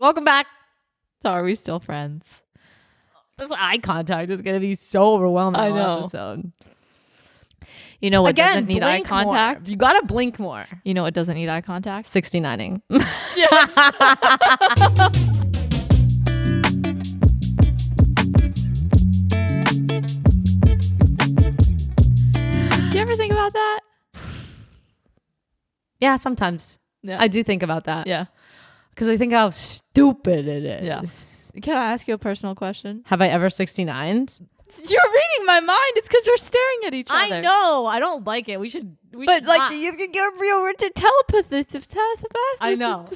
Welcome back. So are we still friends? This eye contact is going to be so overwhelming. I all know. Episode. You know what Again, doesn't need eye blink contact? more. You got to blink more. You know what doesn't need eye contact? 69ing. Yes. You ever think about that? Yeah, sometimes. Yeah. I do think about that. Yeah. Because I think how stupid it is. Yeah. Can I ask you a personal question? Have I ever 69'd? You're reading my mind. It's because we're staring at each other. I know. I don't like it. We should But like not. you're telepath. I know.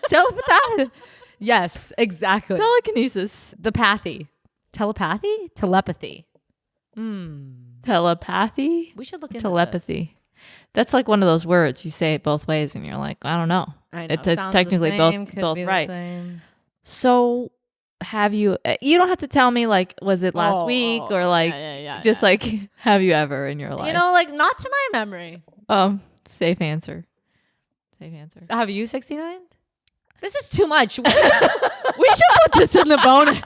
Telepath. Yes, exactly. Telekinesis. The pathy. Telepathy? Telepathy. Telepathy? We should look into Telepathy. That's like one of those words you say it both ways and you're like, I don't know. I know. It's Sounds technically the same, could both be the right. same. So have you don't have to tell me like was it last week or like just like have you ever in your life? You know, like not to my memory. Safe answer. Have you 69? This is too much. We should put this in the bonus.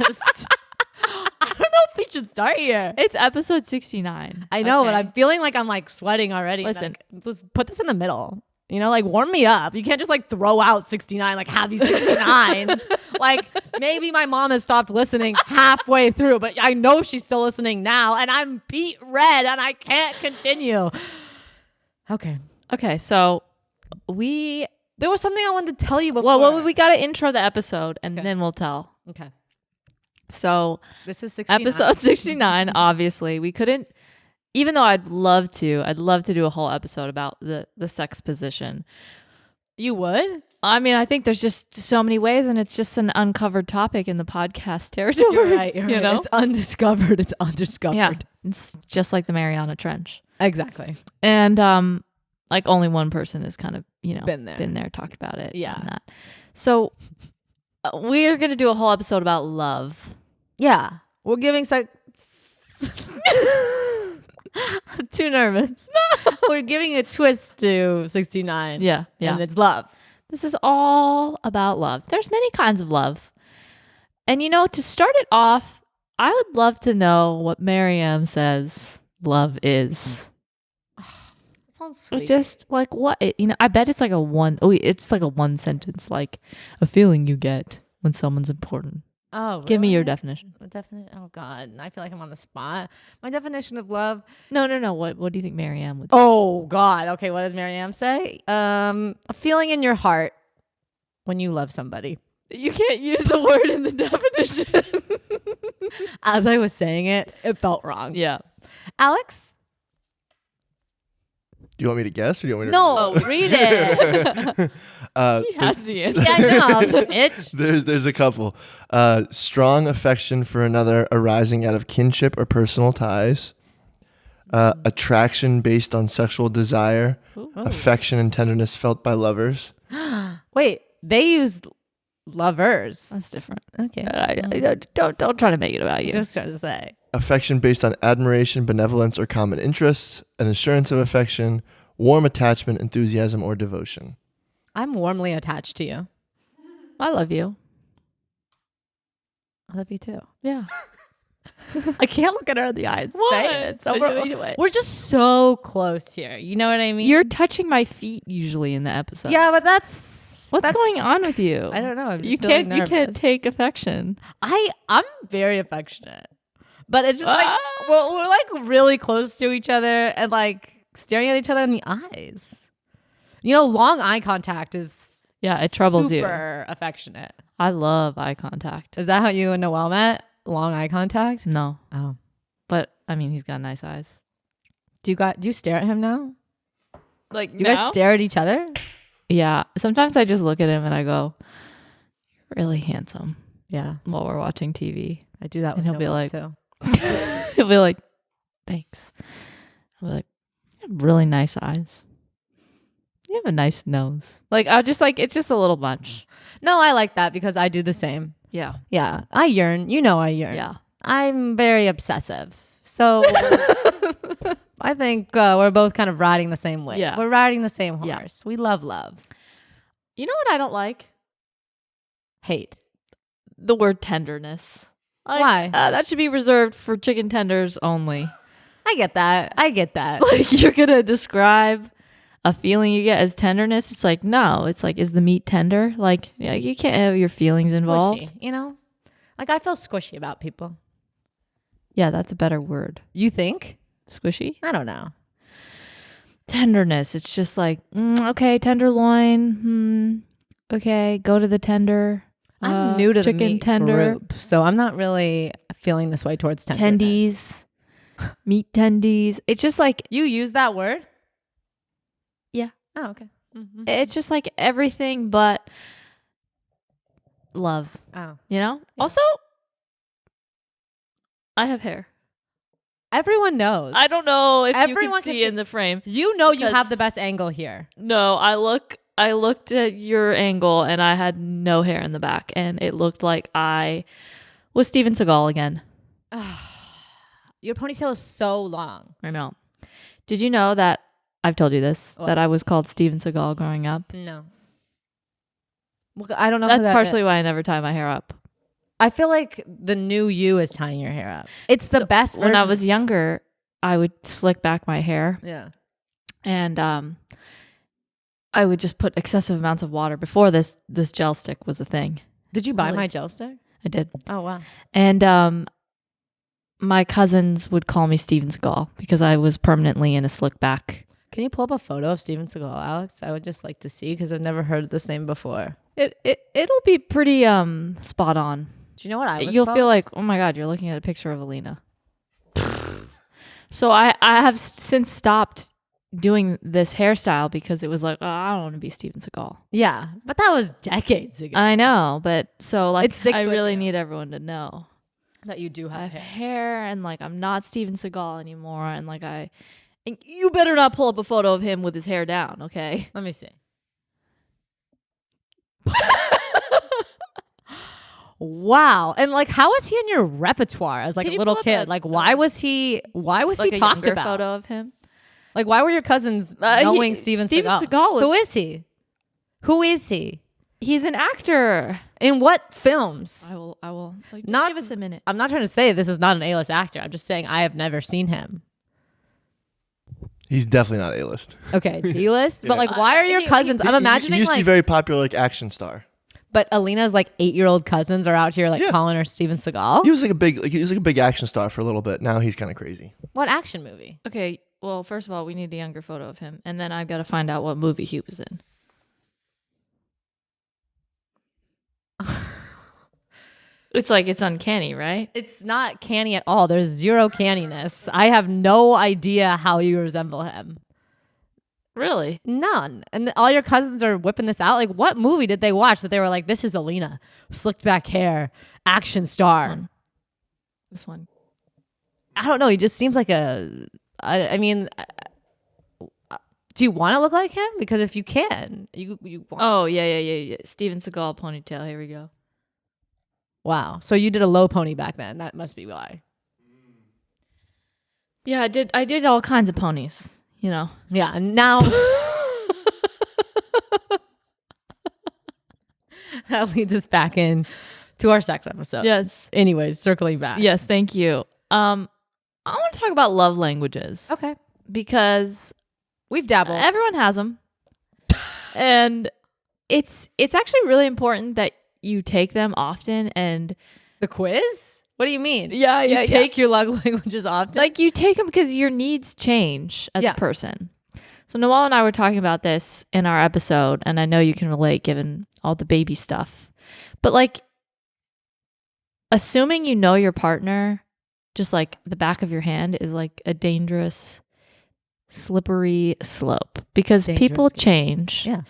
I don't know if we should start here. It's episode 69. I know, okay? but I'm feeling like I'm like sweating already. Listen. Like, let's put this in the middle. You know, like warm me up. You can't just like throw out 69, like have you 69? Like maybe my mom has stopped listening halfway through, but I know she's still listening now and I'm beat red and I can't continue. Okay, so there was something I wanted to tell you before. well we got to intro the episode and then we'll tell. Okay. So This is 69. episode 69, obviously. We couldn't, even though I'd love to do a whole episode about the sex position. You would? I mean, I think there's just so many ways and it's just an uncovered topic in the podcast territory. You're right. You know? It's undiscovered. Yeah. It's just like the Mariana Trench. Exactly. And like only one person has kind of, Been there. talked about it. Yeah. And that. So we're going to do a whole episode about love. Yeah. We're giving I'm too nervous. We're giving a twist to 69. Yeah. And it's love. This is all about love. There's many kinds of love. And to start it off, I would love to know what Maryam says love is. That sounds sweet. Just like what I bet it's like it's like a one sentence, like a feeling you get when someone's important. Oh, really? Give me your definition. Oh God, I feel like I'm on the spot. My definition of love. No. What do you think Maryam would say? Oh God. Okay, what does Maryam say? A feeling in your heart when you love somebody. You can't use the word in the definition. As I was saying it, it felt wrong. Yeah. Alex? Do you want me to guess or do you want me to No, read it. He has the answer. Yeah, I know. Itch. There's a couple. Strong affection for another arising out of kinship or personal ties. Attraction based on sexual desire. Ooh. Affection and tenderness felt by lovers. Wait, they use lovers. That's different. Okay. Don't try to make it about you. Just trying to say. Affection based on admiration, benevolence, or common interests. An assurance of affection. Warm attachment, enthusiasm, or devotion. I'm warmly attached to you. I love you. I love you too. Yeah. I can't look at her in the eye and say it. So What? we're just so close here. You know what I mean? You're touching my feet usually in the episode. Yeah, but that's going on with you? I don't know. I'm You just feeling can't nervous. take affection. I'm very affectionate, but it's just like we're like really close to each other and like staring at each other in the eyes. Long eye contact is It troubles you. super affectionate. I love eye contact. Is that how you and Noel met? Long eye contact? No, Oh. but I mean, he's got nice eyes. Do you stare at him now? Like, Do you guys stare at each other? Yeah. Sometimes I just look at him and I go, "You're really handsome." Yeah, While we're watching TV, I do that. And with he'll be Noel like- too. he'll be like, "Thanks." I'll be like, "You have really nice eyes. You have a nice nose." Like, I'll just like, it's just a little much. No, I like that because I do the same. Yeah. Yeah, I yearn. I yearn. Yeah. I'm very obsessive. So I think we're both kind of riding the same way. Yeah. We're riding the same horse. Yeah. We love love. You know what I don't like? Hate. The word tenderness. Like, Why? That should be reserved for chicken tenders only. I get that. Like, you're going to describe a feeling you get as tenderness. It's like, no. It's like, is the meat tender? Like, yeah, you can't have your feelings involved. Squishy, you know? Like, I feel squishy about people. Yeah, that's a better word. You think? Squishy? I don't know. Tenderness. It's just like, okay, tenderloin. Okay, go to the tender. I'm new to the chicken meat tender. group, so I'm not really feeling this way towards tenderness. Tendies. Meat tendies. It's just like, You use that word? yeah. Oh, okay. Mm-hmm. It's just like everything but love. Oh. You know? Yeah. Also, I have hair. Everyone knows. I don't know if Everyone you can can see see- in the frame. You know you have Because- the best angle here. No, I looked at your angle and I had no hair in the back and it looked like I was Steven Seagal again. Your ponytail is so long. I know. Did you know that I've told you this, What? that I was called Steven Seagal growing up? No. Well, I don't know. That's who that partially is. why I never tie my hair up. I feel like the new you is tying your hair up. It's the best. When I version. was younger, I would slick back my hair Yeah. and I would just put excessive amounts of water before this gel stick was a thing. Did you buy Really? my gel stick? I did. Oh wow. And my cousins would call me Steven Seagal because I was permanently in a slick back. Can you pull up a photo of Steven Seagal, Alex? I would just like to see because I've never heard this name before. It'll be pretty spot on. Do you know what I was You'll called? feel like, oh my God, you're looking at a picture of Alina. So I have since stopped doing this hairstyle because it was like, oh, I don't want to be Steven Seagal. Yeah, but that was decades ago. I know, but so like It sticks I with really you. need everyone to know. That you do I have have hair. hair and like I'm not Steven Seagal anymore and like and you better not pull up a photo of him with his hair down, okay? Let me see. Wow. And like how was he in your repertoire as like Can a you little pull up kid? a- Like why was he Like a talked younger about? photo of him. Like why were your cousins He- knowing Steven Seagal? was- Who is he? Who is he? He's an actor. In what films? I will. Like, just Not- give us a minute. I'm not trying to say this is not an A-list actor. I'm just saying I have never seen him. He's definitely not A-list. Okay, B-list. But Yeah. like why are your cousins? I'm imagining he used to be like very popular, like action star. but Alina's like 8-year-old cousins are out here like Yeah. calling her Steven Seagal. He was like a big action star for a little bit. Now he's kind of crazy. What action movie? Okay, well, first of all, we need a younger photo of him, and then I've got to find out what movie he was in. It's like it's uncanny, right? It's not canny at all. There's zero canniness. I have no idea how you resemble him. Really? None. And all your cousins are whipping this out. Like, what movie did they watch that they were like, this is Alina, slicked back hair, action star? This one. I don't know. He just seems like I mean, do you want to look like him? Because if you can, you want. Oh, yeah. Steven Seagal ponytail. Here we go. Wow. So you did a low pony back then. That must be why. Yeah, I did all kinds of ponies, you know. Yeah. And now that leads us back in to our sex episode. Yes. Anyways, circling back. Yes, thank you. I want to talk about love languages Okay. because We've dabbled. everyone has them. And it's actually really important that you take them often and The quiz? What do you mean? yeah, You take your love languages often? like you take them because your needs change as Yeah. a person. So Noelle and I were talking about this in our episode, and I know you can relate given all the baby stuff. But like assuming you know your partner just like the back of your hand is like a dangerous slippery slope because people Dangerous. change. Yeah.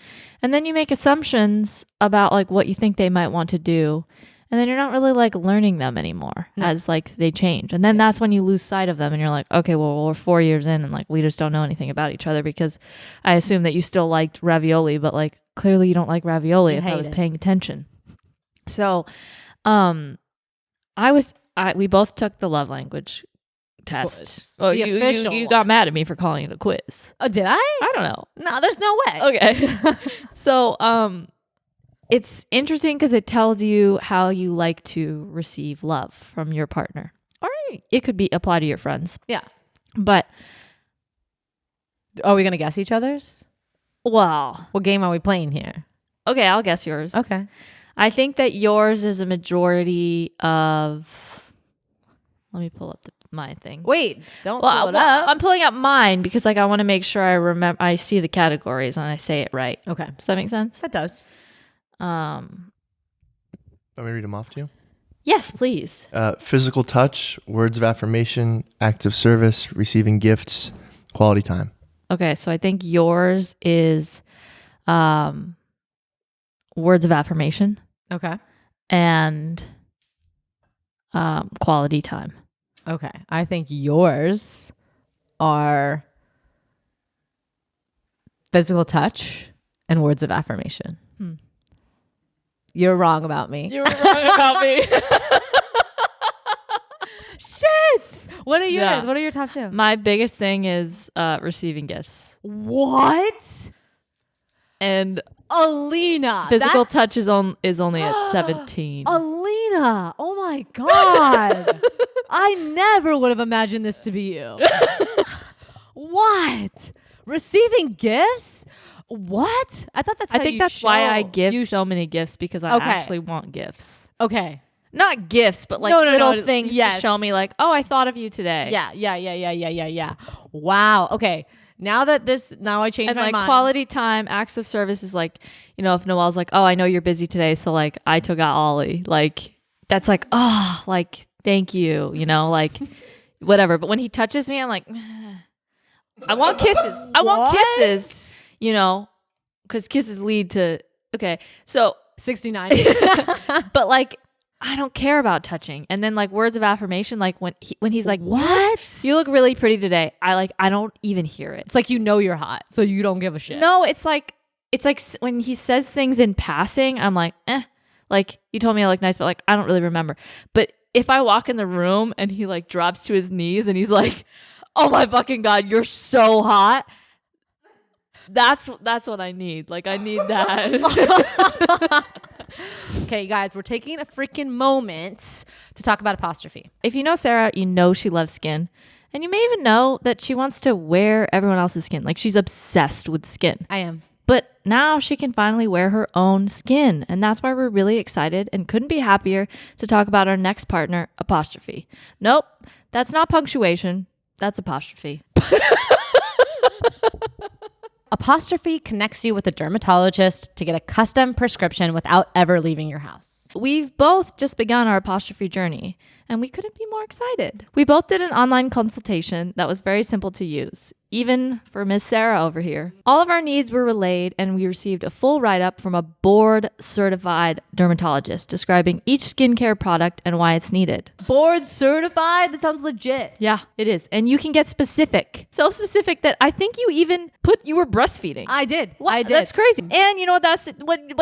And then you make assumptions about like what you think they might want to do. And then you're not really like learning them anymore as like they change. And then that's when you lose sight of them and you're like, okay, well, we're 4 years in and like we just don't know anything about each other because I assume that you still liked ravioli, but like clearly you don't like ravioli You if I hate was it. paying attention. So we both took the love language test. Quiz. Oh, The official you one. got mad at me for calling it a quiz. Oh, did I? I don't know. No, there's no way. Okay. So, It's interesting because it tells you how you like to receive love from your partner. Or it could be apply to your friends. Yeah. But are we going to guess each other's? well, What game are we playing here? okay, I'll guess yours. Okay. I think that yours is a majority of. Let me pull up my thing. Wait, don't pull it up. I'm pulling up mine because like I want to make sure I remember. I see the categories and I say it right. Okay. Does that make sense? That does. Let me read them off to you. Yes, please. Physical touch, words of affirmation, acts of service, receiving gifts, quality time. Okay, so I think yours is words of affirmation Okay. and quality time. Okay. I think yours are physical touch and words of affirmation. You're wrong about me. You were wrong about me. Shit. What are yours? Yeah. What are your top two? My biggest thing is receiving gifts. What? And Alina. physical that's- touch is only at 17. Alina. Oh my God. I never would have imagined this to be you. What? Receiving gifts? What? I thought that's I how think you that's why I show- give you so many gifts because I Okay. actually want gifts. Okay. Not gifts, but like No, little things yes. to show me like, oh, I thought of you today. Yeah. Wow. Okay. Now I changed And my like mind. quality time, acts of service is like, if Noelle's like, oh, I know you're busy today, so like I took out Ollie. Like that's like, oh, like thank you, like whatever. But when he touches me, I'm like, I want kisses. I want kisses. Because kisses lead to so 69. but like I don't care about touching. And then like words of affirmation, like when he's like, What? you look really pretty today. I don't even hear it. It's like you're hot, so you don't give a shit. No, it's like when he says things in passing, I'm like, like you told me I look nice, but like I don't really remember. But if I walk in the room and he like drops to his knees and he's like, oh my fucking God, you're so hot. That's what I need. Like I need that. Okay, guys, we're taking a freaking moment to talk about Apostrophe. If you know Sarah, you know she loves skin. And you may even know that she wants to wear everyone else's skin. Like she's obsessed with skin. I am. But now she can finally wear her own skin. And that's why we're really excited and couldn't be happier to talk about our next partner, Apostrophe. Nope, that's not punctuation. That's apostrophe. Apostrophe connects you with a dermatologist to get a custom prescription without ever leaving your house. We've both just begun our Apostrophe journey, and we couldn't be more excited. We both did an online consultation that was very simple to use, even for Miss Sarah over here. All of our needs were relayed, and we received a full write-up from a board-certified dermatologist describing each skincare product and why it's needed. Board certified? That sounds legit. Yeah, it is. And you can get specific. So specific that I think you were breastfeeding. I did. What? I did. That's crazy. And you know what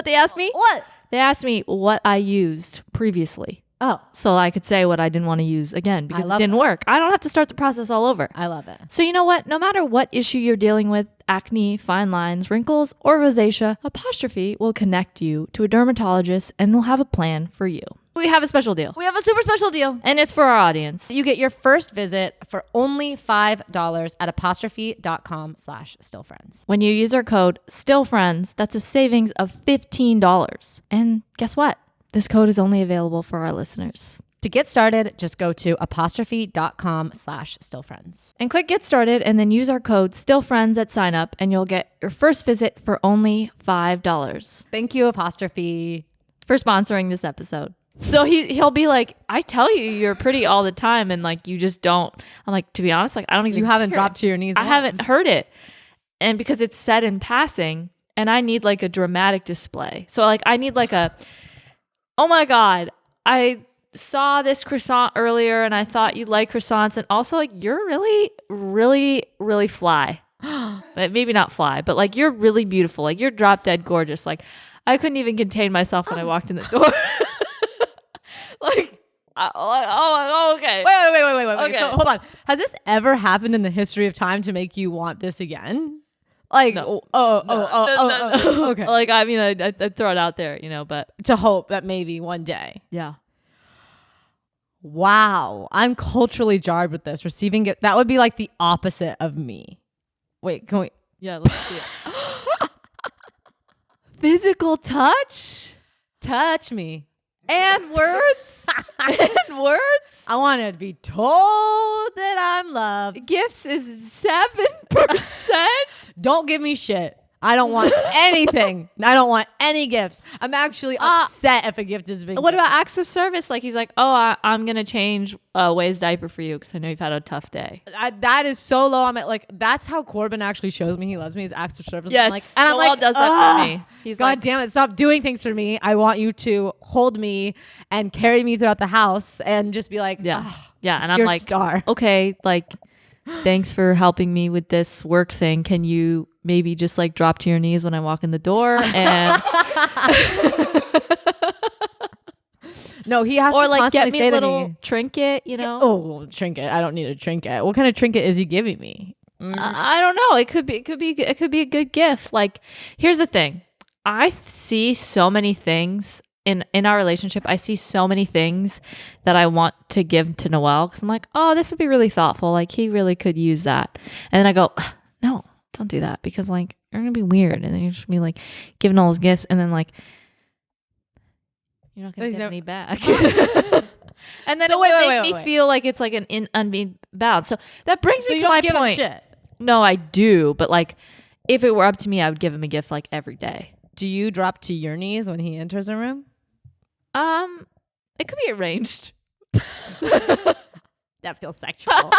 they asked me? What? They asked me what I used previously. Oh, So I could say what I didn't want to use again because it love didn't work. I don't have to start the process all over. I love it. So you know what? No matter what issue you're dealing with, acne, fine lines, wrinkles, or rosacea, Apostrophe will connect you to a dermatologist and will have a plan for you. We have a special deal. We have a super special deal. And it's for our audience. You get your first visit for only $5 at apostrophe.com/stillfriends. When you use our code STILLFRIENDS, that's a savings of $15. And guess what? This code is only available for our listeners. To get started, just go to apostrophe.com/stillfriends. And click Get Started and then use our code STILLFRIENDS at sign up and you'll get your first visit for only $5. Thank you, Apostrophe. For sponsoring this episode. So he'll be like, I tell you you're pretty all the time and like you just don't. I'm like, to be honest, like I don't even You haven't hear dropped it. to your knees I once. haven't heard it. And because it's said in passing and I need like a dramatic display. So like I need like oh my God, I saw this croissant earlier and I thought you'd like croissants and also like you're really, really, really fly. Maybe not fly, but like you're really beautiful. Like you're drop dead gorgeous. Like I couldn't even contain myself when I walked in the door. Like, okay. Wait. Okay. So hold on. Has this ever happened in the history of time to make you want this again? Like, No. okay. Like, I mean, I throw it out there, but To hope that maybe one day. yeah. Wow. I'm culturally jarred with this. Receiving gift. That would be like the opposite of me. Wait, can we? Yeah, let's see it. Physical touch Touch me. and words. And words. I want to be told that I'm loved. Gifts is 7%. Don't give me shit. I don't want anything. I don't want any gifts. I'm actually upset if a gift is being What given. about acts of service? Like he's like, oh, I'm going to change Way's diaper for you because I know you've had a tough day. That is so low. I'm at, like, that's how Corbin actually shows me he loves me, is acts of service. Yes. And I'm like, does that for me. He's God like, damn it, stop doing things for me. I want you to hold me and carry me throughout the house and just be like, yeah. "Ah, Yeah. And I'm you're like, a star. okay, like, thanks for helping me with this work thing. Can you maybe just like drop to your knees when I walk in the door? And No, he has or to like get constantly me say a to little me, trinket, oh, trinket. I don't need a trinket. What kind of trinket is he giving me? I don't know. It could be a good gift. Like, here's the thing. I see so many things in our relationship. I see so many things that I want to give to Noel because I'm like, oh, this would be really thoughtful. Like, he really could use that. And then I go, no, don't do that because like you're gonna be weird, and then you're just gonna be like giving all those gifts, and then like you're not gonna get any back. And then So it would wait, make me feel like it's like an unbound. So that brings So me you to don't my give him point. shit. No, I do, but like if it were up to me, I would give him a gift like every day. Do you drop to your knees when he enters a room? It could be arranged. That feels sexual.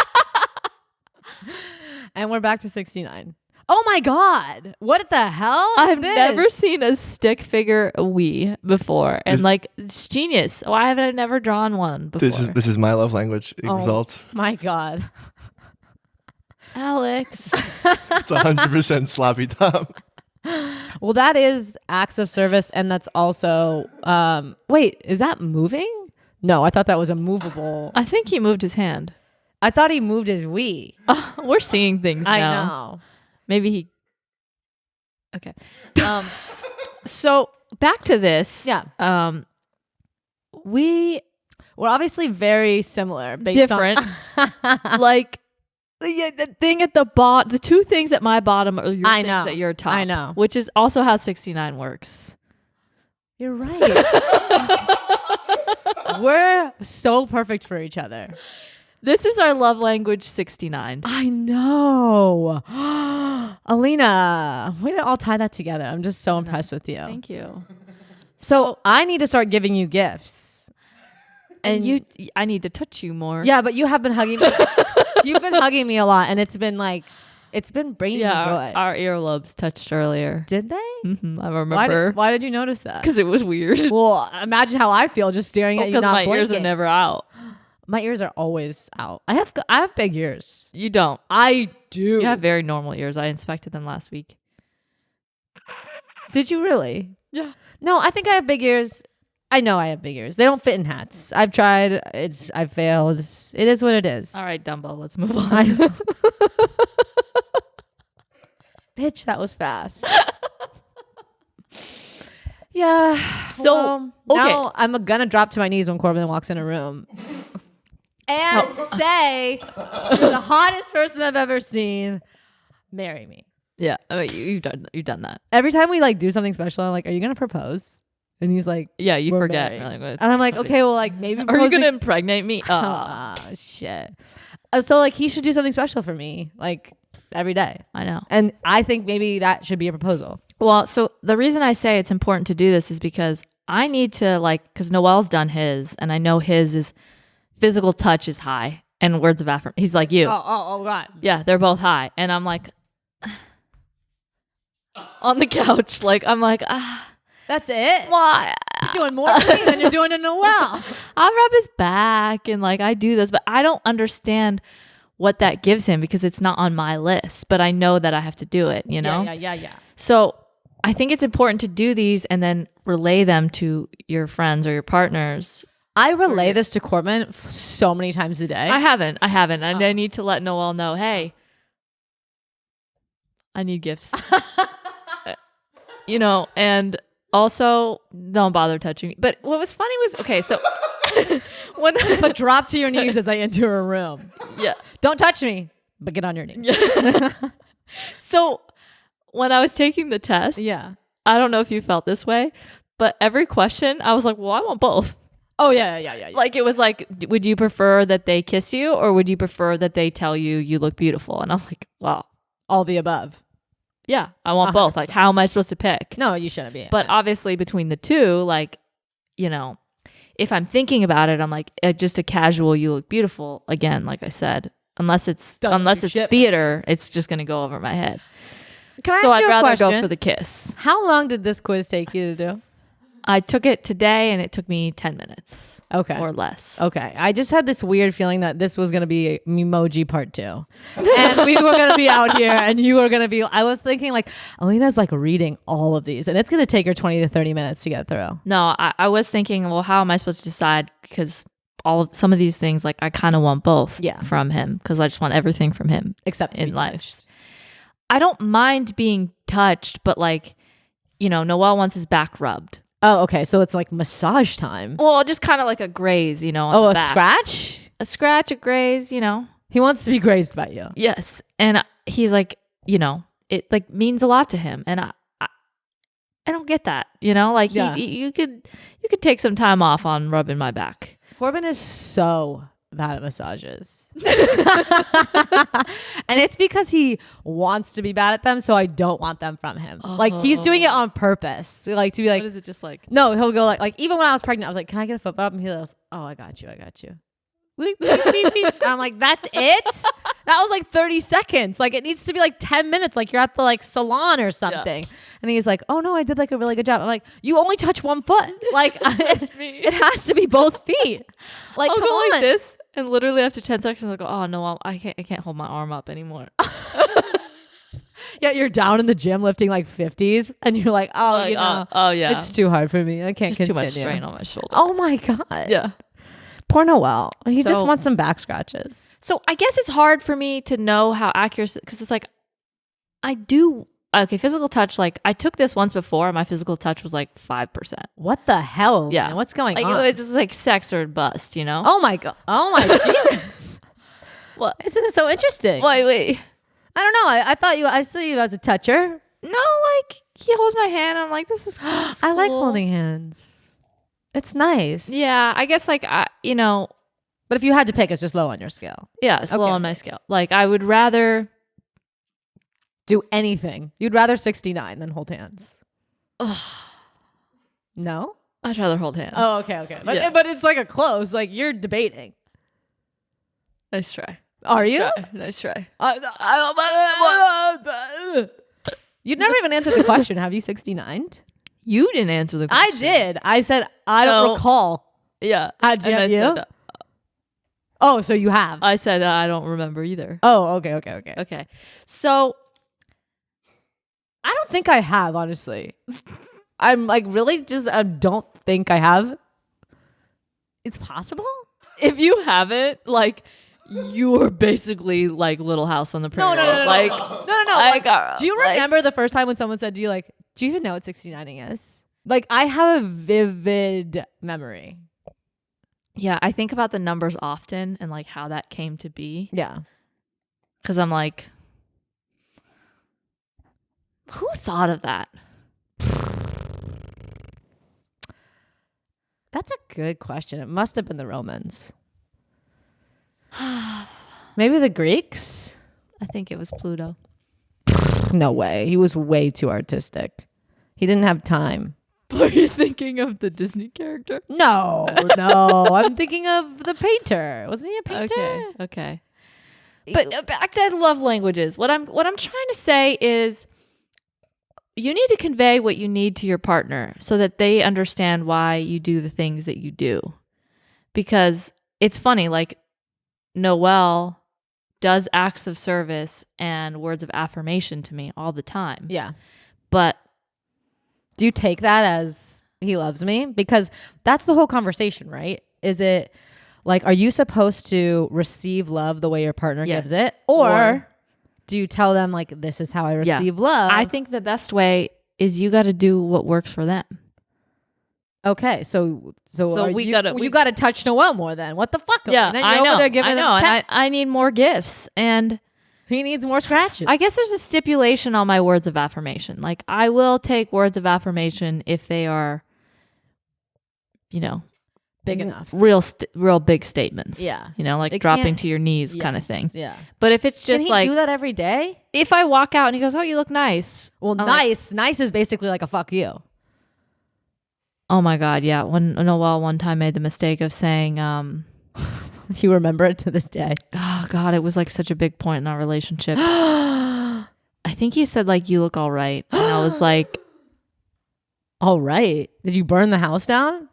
And we're back to 69. Oh my God. What the hell? is I've this? never seen a stick figure Wii before, and like it's genius. Why have I never drawn one before? This is my love language Oh. results. My God. Alex. It's 100% sloppy top. Well, that is acts of service, and that's also wait, is that moving? No, I thought that was a movable. I think he moved his hand. I thought he moved his Wii. We're seeing things now. I know. Maybe he. Okay. So back to this. Yeah. We're obviously very similar. Based different. Like the thing at the bottom, the two things at my bottom are your I things know. at your top. I know. Which is also how 69 works. You're right. We're so perfect for each other. This is our love language 69. I know. Alina, we didn't all tie that together. I'm just so impressed with you. Thank you. So I need to start giving you gifts. And I need to touch you more. Yeah, but you have been hugging me. You've been hugging me a lot, and it's been bringing me joy. Our earlobes touched earlier. Did they? I remember. Why did you notice that? Because it was weird. Well, imagine how I feel just staring at you Because not my ears are blinking. never out. My ears are always out. I have big ears. You don't. I do. You have very normal ears. I inspected them last week. Did you really? Yeah. No, I think I have big ears. I know I have big ears. They don't fit in hats. I've tried. I've failed. It is what it is. All right, Dumbo, let's move on. Bitch, that was fast. Yeah. So, well, now I'm gonna drop to my knees when Corbin walks in a room. And say, you're the hottest person I've ever seen. Marry me. Yeah, I mean, you've done that. Every time we like do something special, I'm like, "Are you gonna propose?" And he's like, Yeah, you "We're forget. married." You're like, And I'm like, "Okay, well, like maybe." are you proposing- gonna impregnate me? Oh shit. So like he should do something special for me, like every day. I know. And I think maybe that should be a proposal. Well, so the reason I say it's important to do this is because I need to because Noel's done his, and I know his is physical touch is high and words of affirmation. He's like you. Oh God. Yeah, they're both high. And I'm like, on the couch, I'm like, That's it. why? You're doing more to me than you're doing to Noel. I rub his back and I do this, but I don't understand what that gives him because it's not on my list, but I know that I have to do it, you know? Yeah. So I think it's important to do these and then relay them to your friends or your partners. I relay this to Corbin so many times a day. I haven't. And I need to let Noel know, hey, I need gifts. And also don't bother touching me. But what was funny was, okay, so but drop to your knees as I enter a room. Yeah. Don't touch me, but get on your knees. Yeah. So when I was taking the test, Yeah. I don't know if you felt this way, but every question I was like, well, I want both. Oh, yeah. Like it was like, would you prefer that they kiss you or would you prefer that they tell you look beautiful? And I was like, well, all the above. Yeah, I want both. Like, how am I supposed to pick? No, you shouldn't be. But obviously between the two, like, if I'm thinking about it, I'm like, just a casual, you look beautiful. Again, like I said, unless it's theater, it's just going to go over my head. Can I so ask I'd you a rather question? go for the kiss. How long did this quiz take you to do? I took it today and it took me 10 minutes. Okay. Or less. Okay. I just had this weird feeling that this was going to be Memoji part 2. And we were going to be out here and you were going to be, I was thinking like, Alina's like reading all of these and it's going to take her 20 to 30 minutes to get through. No, I was thinking, well, how am I supposed to decide? Because some of these things, like I kind of want both from him because I just want everything from him. Except to in be life. touched. I don't mind being touched, but like, Noel wants his back rubbed. Oh, okay. So it's like massage time. Well, just kind of like a graze, on Oh, the a back. scratch? A scratch, a graze, He wants to be grazed by you. Yes. And he's like, it like means a lot to him. And I don't get that, like you could take some time off on rubbing my back. Corbin is so bad at massages. And it's because he wants to be bad at them, so I don't want them from him. Like he's doing it on purpose. Like to be like, what is it just like? No, he'll go like even when I was pregnant, I was like, can I get a foot rub? And he goes, oh, I got you. And I'm like, that's it? That was like 30 seconds. Like it needs to be like 10 minutes. Like you're at the like salon or something. Yeah. And he's like, oh no, I did like a really good job. I'm like, you only touch one foot. Like it has to be both feet. Like I'll come go on. like this and literally after 10 seconds I'll go, oh no, I can't hold my arm up anymore. Yeah, you're down in the gym lifting like 50s and you're like, oh, yeah, it's too hard for me. I can't just continue. too much strain on my shoulder. Oh my God. Yeah. Poor Noel. He just wants some back scratches. So I guess it's hard for me to know how accurate, because it's like, physical touch, like I took this once before. My physical touch was like 5%. What the hell? Yeah. Man? What's going like, on? It's just like sex or bust, Oh my God. Oh my Jesus. What? Isn't it so interesting? Wait. I don't know. I saw you as a toucher. No, like he holds my hand. I'm like, this is cool. I like holding hands. It's nice. Yeah, I guess like But if you had to pick, it's just low on your scale. Yeah, it's low on my scale. Like I would rather do anything. You'd rather 69 than hold hands. No? I'd rather hold hands. Oh, okay. But it's like a close. Like you're debating. Nice try. Are you? Nice try. You've never even answered the question. Have you 69'd? You didn't answer the question. I did. I said, I don't recall. Yeah. Have you? Oh, so you have. I said, I don't remember either. Oh, okay. Okay. So I don't think I have, honestly. I'm like really just, I don't think I have. It's possible? If you haven't, like, you're basically like Little House on the Prairie. No. Like, no. Do you remember the first time when someone said to you, like, do you even know what 69ing is? Like, I have a vivid memory. Yeah, I think about the numbers often and like how that came to be. Yeah. Because I'm like, who thought of that? That's a good question. It must have been the Romans. Maybe the Greeks? I think it was Pluto. No way. He was way too artistic. He didn't have time. Are you thinking of the Disney character? No. I'm thinking of the painter. Wasn't he a painter? Okay. But back to love languages. What I'm trying to say is you need to convey what you need to your partner so that they understand why you do the things that you do. Because it's funny, like Noel does acts of service and words of affirmation to me all the time. Yeah. But do you take that as he loves me? Because that's the whole conversation, right? Is it like, are you supposed to receive love the way your partner gives it? Or Do you tell them like, this is how I Yeah. receive love? I think the best way is you got to do what works for them. Okay, so we gotta touch Noel more then. What the fuck? Yeah, And then you're I know. over there giving I know, him and I need more gifts, and he needs more scratches. I guess there's a stipulation on my words of affirmation. Like I will take words of affirmation if they are, big enough. real big statements. Yeah. Like It dropping can't- to your knees kind of thing. Yeah. But if it's Can just he like do that every day? if I walk out and he goes, "Oh, you look nice." Well, I'm like, nice is basically like a fuck you. oh my God, yeah. When Noel one time made the mistake of saying, You remember it to this day. oh God, it was like such a big point in our relationship. I think he said like, "You look all right," and I was like, All right. Did you burn the house down?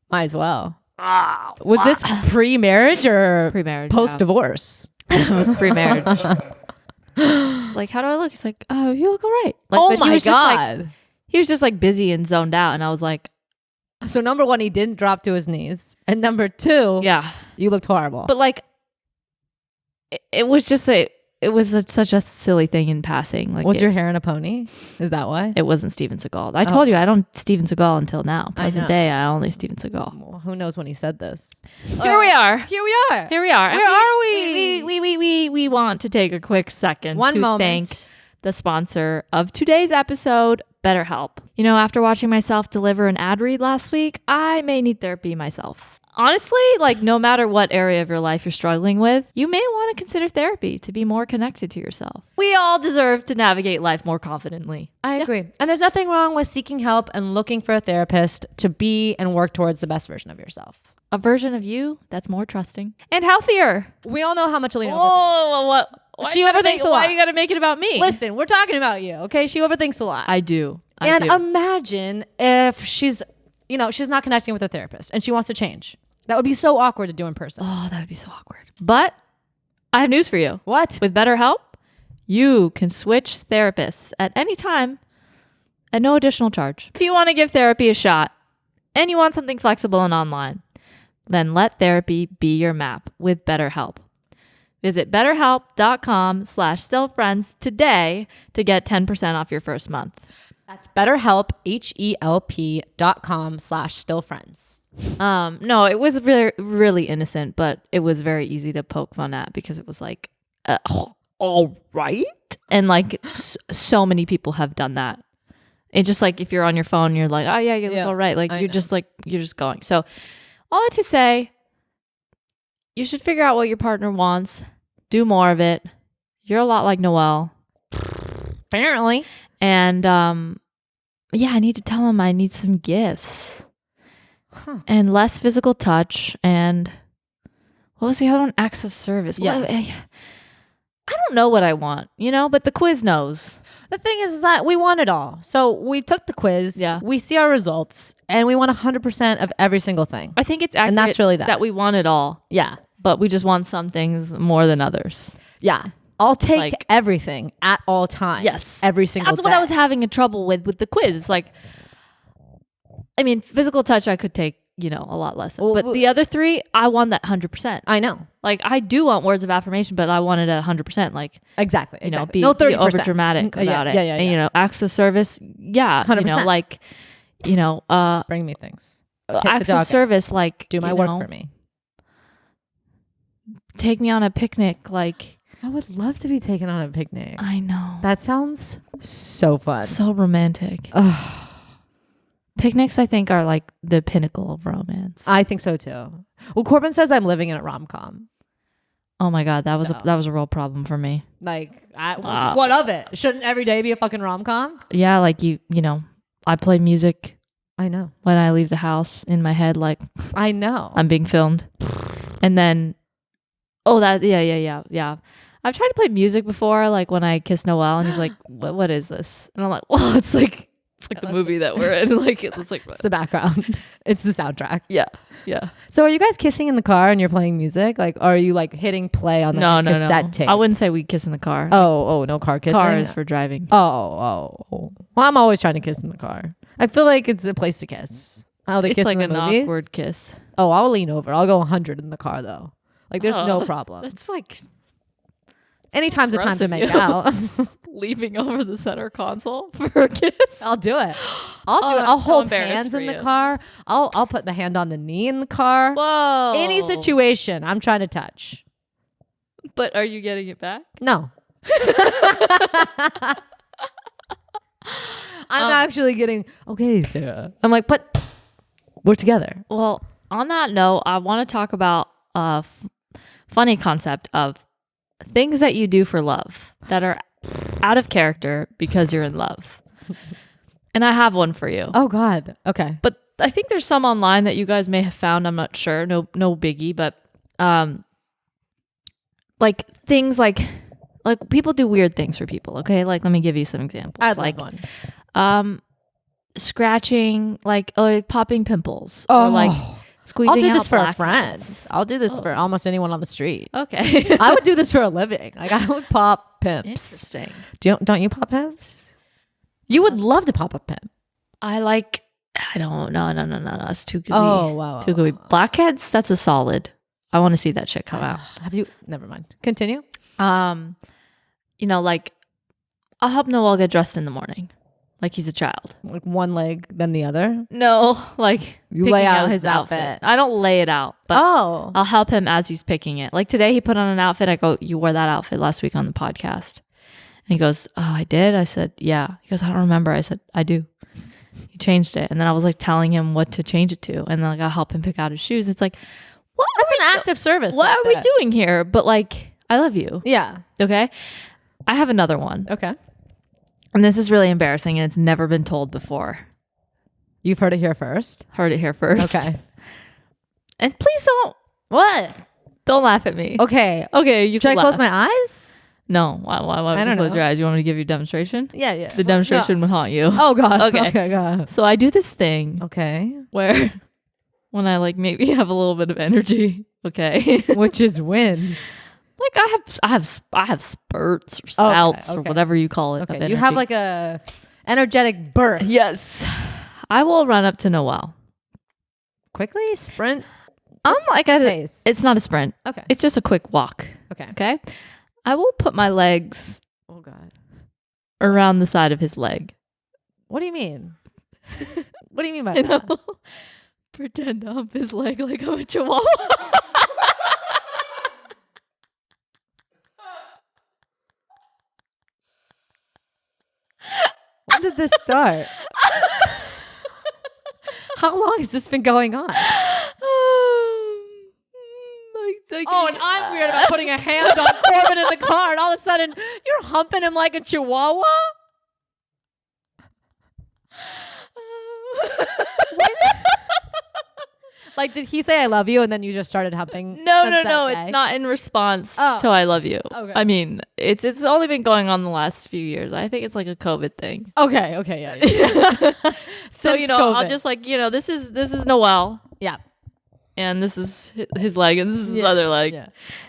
Might as well. Was this pre-marriage or pre-marriage, post-divorce? It was pre-marriage. Like, how do I look? He's like, "Oh, you look all right." Like, Oh but my he was just, like, God. he was just like busy and zoned out, and I was like, So number one, he didn't drop to his knees. And number two, yeah. you looked horrible. But like, it was just such a silly thing in passing. Like, Was your hair in a pony? Is that why? It wasn't Steven Seagal. I told you I don't Steven Seagal until now. Present know. day, I only Steven Seagal. Well, who knows when he said this? Here we are. Here we are. Here we are. Where are we? We want to take a quick second One to moment. thank the sponsor of today's episode, BetterHelp. After watching myself deliver an ad read last week, I may need therapy myself. Honestly, like no matter what area of your life you're struggling with, you may want to consider therapy to be more connected to yourself. We all deserve to navigate life more confidently. I agree. And there's nothing wrong with seeking help and looking for a therapist to be and work towards the best version of yourself. A version of you that's more trusting and healthier. We all know how much Alina overthinks. Oh, what? Why She you gotta overthinks a lot. Why you gotta make it about me? Listen, we're talking about you, okay? She overthinks a lot. I do. And imagine if she's not connecting with a therapist and she wants to change. That would be so awkward to do in person. Oh, that would be so awkward. But I have news for you. What? With BetterHelp, you can switch therapists at any time at no additional charge. If you want to give therapy a shot and you want something flexible and online, then let therapy be your map with BetterHelp. Visit betterhelp.com/stillfriends today to get 10% off your first month. That's BetterHelp, HELP.com/stillfriends. No, it was really, really innocent, but it was very easy to poke fun at because it was like, all right. And like so many people have done that. It's just like, if you're on your phone, you're like, oh yeah, you look all right. Like you're just going. So all that to say, you should figure out what your partner wants. Do more of it. You're a lot like Noel. Apparently. And I need to tell him I need some gifts. And less physical touch, and what was the other one? Acts of service. Yeah. I don't know what I want, but the quiz knows. The thing is that we want it all. So we took the quiz. Yeah. We see our results, and we want 100% of every single thing. I think it's accurate And that's really that. we want it all, Yeah. but we just want some things more than others. Yeah. I'll take Like- everything at all times. Yes. Every single That's day. what I was having a trouble with the quiz. It's like, I mean, physical touch I could take, a lot less of. But the other three, I want that 100%. I know. Like, I do want words of affirmation, but I want it at 100%. Like, Exactly. be no 30%. over dramatic about it. Yeah. And, acts of service, 100%. Bring me things. acts of service, like Do my work for me. Take me on a picnic, like I would love to be taken on a picnic. I know. That sounds so fun. So romantic. Ugh. Picnics, I think, are like the pinnacle of romance. I think so too. Well, Corbin says I'm living in a rom-com. Oh my God, that was So. a real problem for me. Like, what of it? Shouldn't every day be a fucking rom-com? Yeah, like I play music I know. when I leave the house in my head, like I know. I'm being filmed. And then, yeah. I've tried to play music before, like when I kiss Noel, and he's like, "What is this?" And I'm like, "Well, it's like the movie that we're in. Like it's like It's the background. It's the soundtrack. yeah." So are you guys kissing in the car and you're playing music? Like, are you like hitting play on the No. cassette tape? I wouldn't say we kiss in the car. Oh, no car kissing? Car is for driving. Oh. Well, I'm always trying to kiss in the car. I feel like it's a place to kiss. How they It's kiss like in the an movies. awkward kiss. Oh, I'll lean over. I'll go 100 in the car though. Like there's no problem. That's like Anytime's a time Gross to of make you. out. Leaving over the center console for a kiss. I'll do it. I'll do Oh, it. I'll I'm so hold embarrassed hands for in the you. car. I'll put the hand on the knee in the car. Whoa. Any situation I'm trying to touch. But are you getting it back? No. I'm actually getting, okay, Sarah. I'm like, but we're together. Well, on that note, I want to talk about a funny concept of things that you do for love that are out of character because you're in love. And I have one for you. Oh, God. Okay. But I think there's some online that you guys may have found. I'm not sure. No biggie. But like things like people do weird things for people. Okay, like let me give you some examples. I'd like like one. Scratching, like popping pimples, or like squeezing I'll do out this for blackheads. friends. I'll do this for almost anyone on the street. Okay. I would do this for a living. Like I would pop pimps. Interesting. Don't you pop pimps? You would love to pop a pimp. I don't. No. It's too gooey. Oh, wow. Too gooey. Blackheads. That's a solid. I want to see that shit come out. Have you? Never mind. Continue. Like I'll help Noel get dressed in the morning, like he's a child. Like one leg, then the other. No, like You picking lay out his his outfit. I don't lay it out, but Oh. I'll help him as he's picking it. Like today, he put on an outfit. I go, "You wore that outfit last week on the podcast," and he goes, "Oh, I did." I said, "Yeah." He goes, "I don't remember." I said, "I do." He changed it, and then I was like telling him what to change it to, and then like I help him pick out his shoes. It's like, what? That's an act of service. What right are we there. doing here? But like, I love you. Yeah. Okay. I have another one. Okay. And this is really embarrassing and it's never been told before. You've heard it here first. Heard it here first. Okay. And please What? don't laugh at me. Okay. Okay, you Should I can close laugh. my eyes? No. Why I would you don't close know. your eyes? You want me to give you a demonstration? Yeah. The demonstration would haunt you. Oh God. Okay. Okay. God. So I do this thing Okay. where when I like maybe have a little bit of energy, okay? Which is when. Like I have spurts or spouts or okay. whatever you call it. of Okay. You have energy. like a energetic burst. Yes. I will run up to Noel. Quickly sprint. I'm like Pace. it's not a sprint. Okay. It's just a quick walk. Okay. Okay. I will put my legs Oh God. around the side of his leg. What do you mean? What do you mean by And that? I'll pretend to hump his leg like I'm a chihuahua. When did this start? How long has this been going on? Oh, and I'm weird about putting a hand on Corbin in the car, and all of a sudden you're humping him like a chihuahua. Like, did he say "I love you" and then you just started humping? No. since that day? It's not in response Oh. to "I love you." Okay. I mean, it's only been going on the last few years. I think it's like a COVID thing. Okay, yeah. So Since I'll COVID. just like this is Noel, Yeah. and this is his leg, and this is his Yeah, other leg, yeah.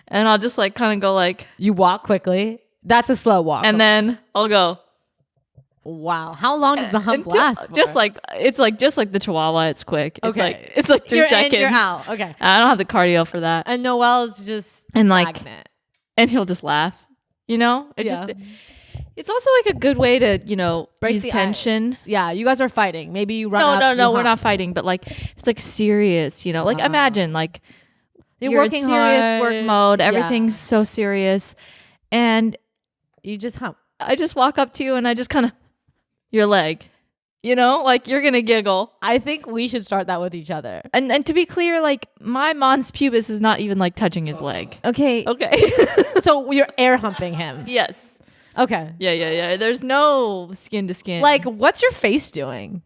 and I'll just like kind of go like, You walk quickly. That's a slow walk. and then I'll go. wow. How long does the hump until- last? For? Just like the Chihuahua. It's quick. Okay. It's like 3 you're seconds. in, you're out. Okay. I don't have the cardio for that. And Noel's just And like, stagnant. and he'll just laugh. It's also like a good way to Break ease the tension. ice. Yeah, you guys are fighting. Maybe you run. No, up, you we're hump. not fighting, but like it's like serious. Like imagine like You're you're working in serious hard. work mode. Yeah. Everything's so serious, and You just hump. I just walk up to you and I just kind of your leg. Like you're gonna giggle. I think we should start that with each other. And to be clear, like my mons pubis is not even like touching his leg. Okay. Okay. So you're air humping him. Yes. Okay. Yeah. There's no skin to skin. Like, what's your face doing?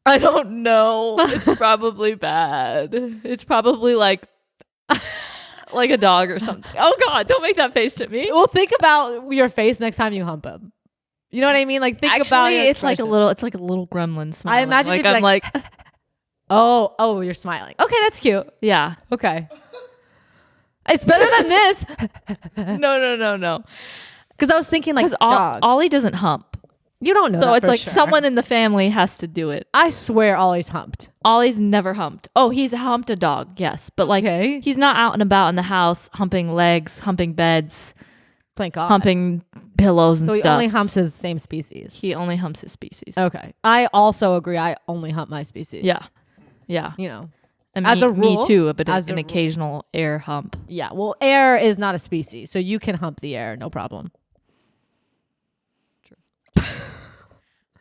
I don't know. It's probably bad. It's probably like a dog or something. Oh God, don't make that face to me. Well, think about your face next time you hump him. You know what I mean? Like, think about Actually, your it's like a expression. little gremlin smile. I imagine like you'd be I'm like- like Oh, you're smiling. Okay, that's cute. yeah. Okay. It's better than this. No. Because I was thinking like Because dog. Ollie doesn't hump. You don't know. So that it's for like sure. someone in the family has to do it. I swear Ollie's humped. Ollie's never humped. Oh, he's humped a dog, yes. But like Okay. he's not out and about in the house humping legs, humping beds. Thank God. humping pillows and So he stuff. only humps his same species. He only humps his species. Okay. I also agree. I only hump my species. Yeah. Yeah. You know. And As me, a rule- me too, but as an a occasional air hump. Yeah. Well, air is not a species, so you can hump the air, no problem.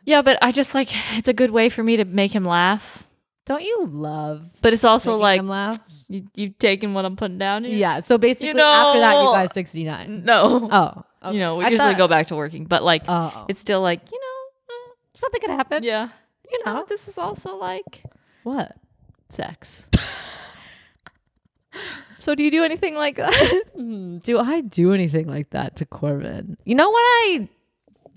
Yeah, but I just like, it's a good way for me to make him laugh. Don't you love But it's also making like, him laugh? you taking what I'm putting down here? Yeah. So basically, You know- after that, you guys 69. No. Oh. Okay. You know, we I usually thought- go back to working, but like, Oh. it's still like, Something could happen. yeah, You know. this is also like What? sex. So do you do anything like that? Do I do anything like that to Corbin? You know what I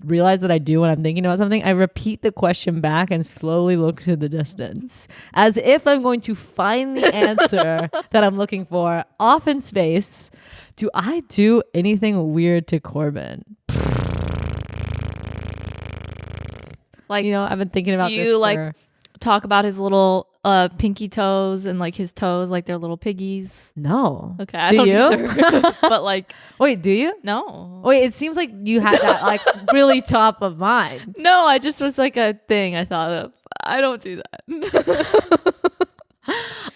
realize that I do when I'm thinking about something? I repeat the question back and slowly look to the distance as if I'm going to find the answer that I'm looking for off in space. Do I do anything weird to Corbin? Like, You know, I've been thinking about do this. you like for- talk about his little pinky toes and like his toes like they're little piggies? No. Okay, I Do don't you? either. But like, Wait, do you? no. Wait, it seems like you had that like really top of mind. No, I just was like a thing I thought of. I don't do that.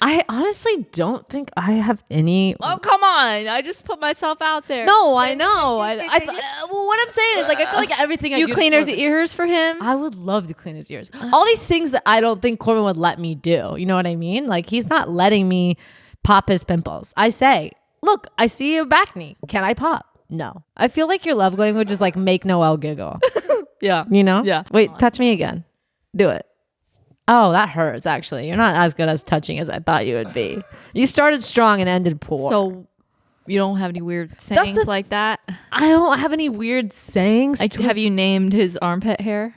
I honestly don't think I have any. Oh, come on. I just put myself out there. No, I know. Well, what I'm saying is like I feel like everything I You do to clean his Corbin- ears for him? I would love to clean his ears. All these things that I don't think Corbin would let me do. You know what I mean? Like he's not letting me pop his pimples. I say, look, I see a back knee. Can I pop? No. I feel like your love language is like make Noelle giggle. Yeah. You know? Yeah. Wait, touch me again. Do it. Oh, that hurts actually. You're not as good as touching as I thought you would be. You started strong and ended poor. So you don't have any weird sayings like that? I don't have any weird sayings. Like, have you named his armpit hair?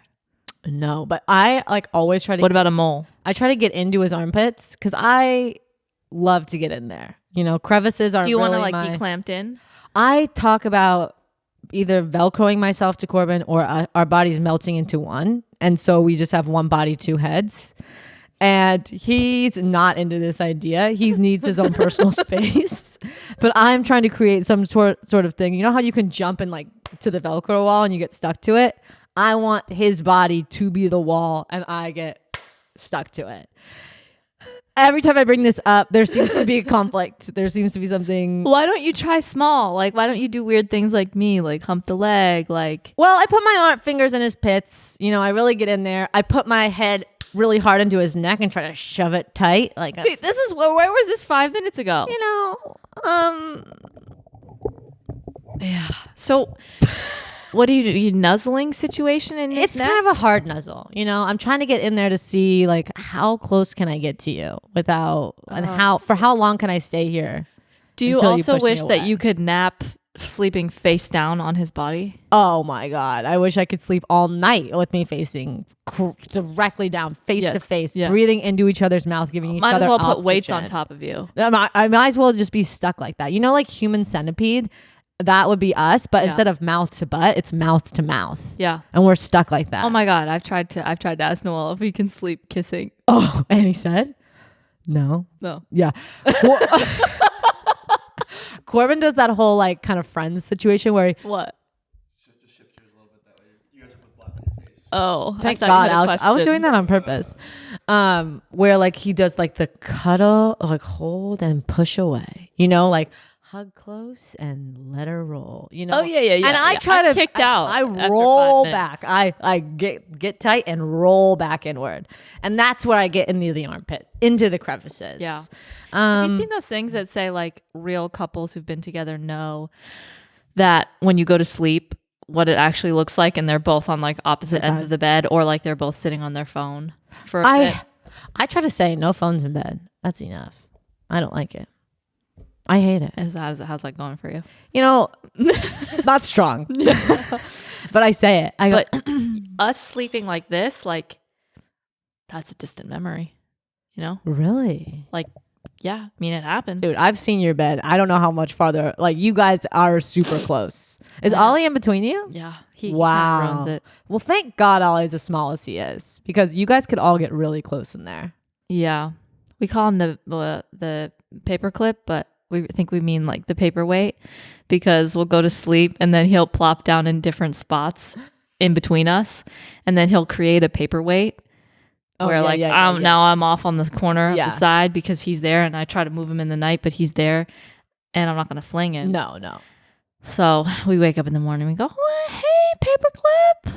No, but I like always try to. What about a mole? I try to get into his armpits because I love to get in there. You know, crevices are. Do you want to really like be clamped in? I talk about either velcroing myself to Corbin or our bodies melting into one, and so we just have one body, two heads. And he's not into this idea. He needs his own personal space. But I'm trying to create some sort of thing. You know how you can jump in like to the Velcro wall and you get stuck to it? I want his body to be the wall and I get stuck to it. Every time I bring this up, there seems to be a conflict. There seems to be something. Why don't you try small? Like, why don't you do weird things like me? Like hump the leg? Like, Well, I put my fingers in his pits. You know, I really get in there. I put my head really hard into his neck and try to shove it tight. Like, see, this is where was this 5 minutes ago? you know, Yeah. So, what do? You nuzzling situation in his it's neck? kind of a hard nuzzle. You know, I'm trying to get in there to see like how close can I get to you without and how long can I stay here? Do you until you also push me wish that away. you could nap sleeping face down on his body? Oh my God. I wish I could sleep all night with me facing directly down, face to face, yeah. breathing into each other's mouth, giving each Might as other well put weights on oxygen. top of you. I might as well just be stuck like that. You know, like human centipede, that would be us, but Yeah. instead of mouth to butt, it's mouth to mouth. Yeah. And we're stuck like that. Oh my God. I've tried to ask Noel if he can sleep kissing. Oh, and he said, no. No. Yeah. Corbin does that whole like kind of friends situation where What? Just shift yours a little bit that way. You guys are both black on your face. Oh, thank I thought you God, had a Alex. I was question. doing that on purpose. Where like he does like the cuddle, like hold and push away. You know, like hug close and let her roll. You know. Oh, yeah. And I try I'm to kicked out. I after roll 5 minutes. back. I get tight and roll back inward, and that's where I get into the armpit, into the crevices. Yeah. Have you Um. seen those things that say like real couples who've been together know that when you go to sleep, what it actually looks like, and they're both on like opposite ends of the bed, or like they're both sitting on their phone for a bit? I try to say no phones in bed. That's enough. I don't like it. I hate it. How's that going for you? You know, not strong. But I say it. I go, But us sleeping like this, like that's a distant memory, you know? really? Like, yeah, I mean, it happened. Dude, I've seen your bed. I don't know how much farther. Like, you guys are super close. Is Yeah. Ollie in between you? Yeah, he Wow. kind of ruins it. Well, thank God Ollie's as small as he is, because you guys could all get really close in there. Yeah, we call him the paper clip, but we think we mean like the paperweight, because we'll go to sleep and then he'll plop down in different spots in between us, and then he'll create a paperweight where now I'm off on the corner of the side because he's there, and I try to move him in the night, but he's there, and I'm not going to fling him. No. So we wake up in the morning and we go, hey, paperclip.